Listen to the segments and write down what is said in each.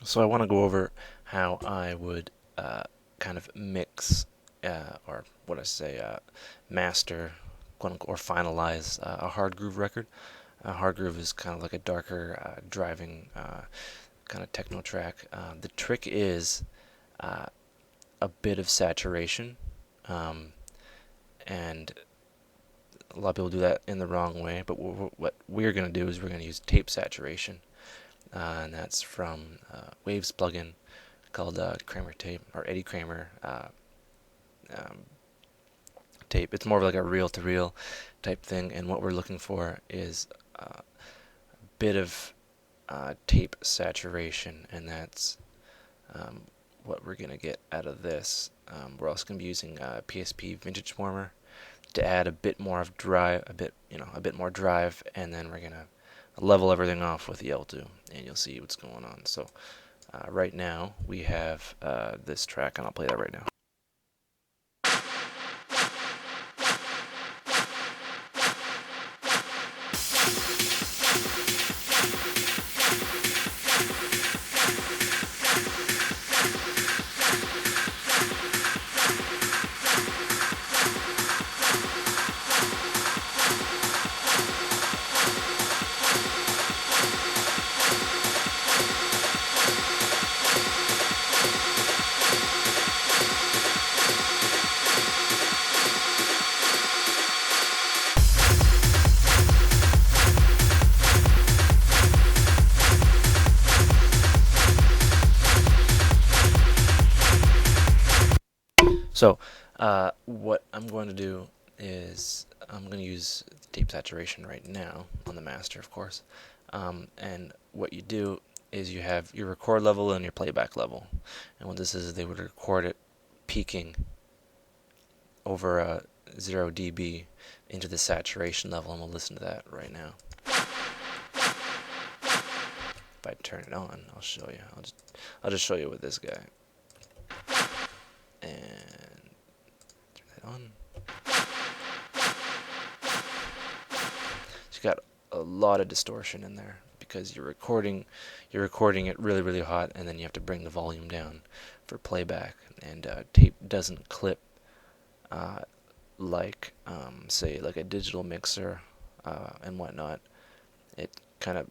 So I want to go over how I would kind of mix, or what I say, master, or finalize a Hardgroove record. Hardgroove is kind of like a darker, driving kind of techno track. The trick is uh, a bit of saturation, um, and a lot of people do that in the wrong way. But what we're going to do is we're going to use tape saturation, and that's from Waves plugin called Kramer tape or Eddie Kramer um, tape. It's more of like a reel-to-reel type thing, and what we're looking for is a bit of tape saturation, and that's um, what we're gonna get out of this. We're also gonna be using PSP Vintage Warmer to add a bit more of drive, a bit more drive, and then we're gonna level everything off with the L2, and you'll see what's going on. So right now we have this track, and I'll play that right now. So what I'm going to do is I'm going to use tape saturation right now on the master, of course. And what you do is you have your record level and your playback level. And what this is they would record it peaking over 0 dB into the saturation level, and we'll listen to that right now. If I turn it on, I'll show you. I'll just show you with this guy. And turn that on. So you got a lot of distortion in there because you're recording it really hot, and then you have to bring the volume down for playback. And tape doesn't clip like say like a digital mixer and whatnot. It kind of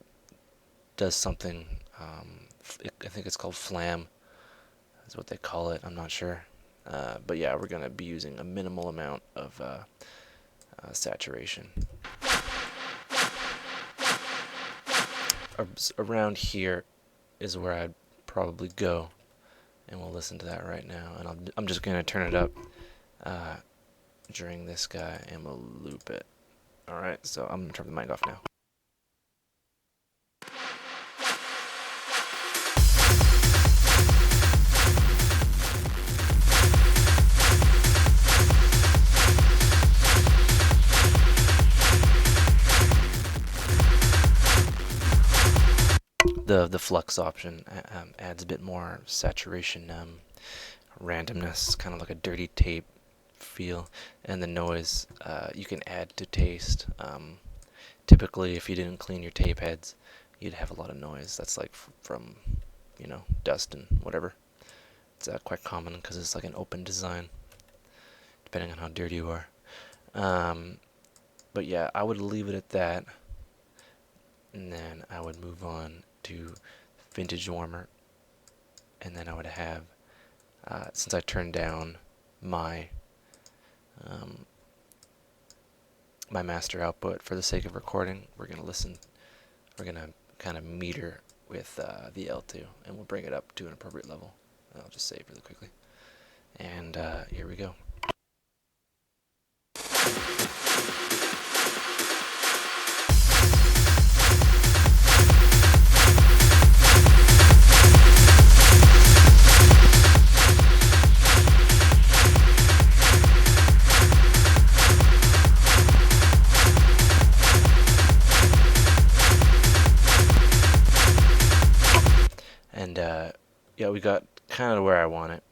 does something. I think it's called flam. Is what they call it. I'm not sure. But yeah, we're gonna be using a minimal amount of saturation. Around here is where I'd probably go, and we'll listen to that right now. And I'm just gonna turn it up during this guy, and we'll loop it. All right, so I'm gonna turn the mic off now. The flux option adds a bit more saturation, randomness, kind of like a dirty tape feel, and the noise you can add to taste. Typically, if you didn't clean your tape heads, you'd have a lot of noise. That's like from dust and whatever. It's quite common because it's like an open design, depending on how dirty you are. But yeah, I would leave it at that, and then I would move on to Vintage Warmer, and then I would have, since I turned down my my master output for the sake of recording, we're gonna kind of meter with the L2, and we'll bring it up to an appropriate level. I'll just save really quickly, and here we go. And yeah, we got kind of where I want it.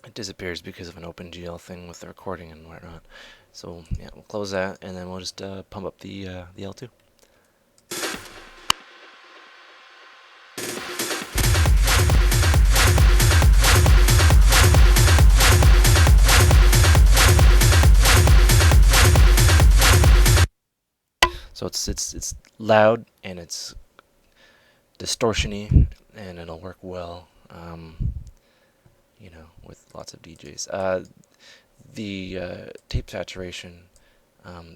It disappears because of an OpenGL thing with the recording and whatnot. So yeah, we'll close that, and then we'll just pump up the L2. it's loud and it's distortiony, and it'll work well. With lots of DJs. The tape saturation,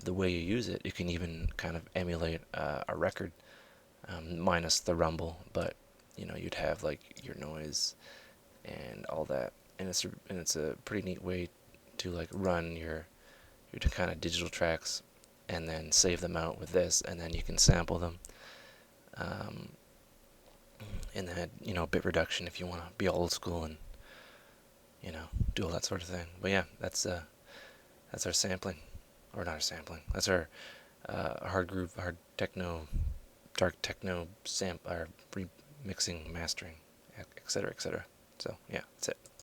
the way you use it, you can even kind of emulate a record, minus the rumble, but you'd have like your noise and all that, and it's a pretty neat way to like run your kind of digital tracks and then save them out with this, and then you can sample them. Um, and then bit reduction if you want to be old school and do all that sort of thing. But yeah, that's our sampling, or not our sampling. That's our hard groove, hard techno, dark techno our remixing, mastering, etc., etc. So yeah, that's it.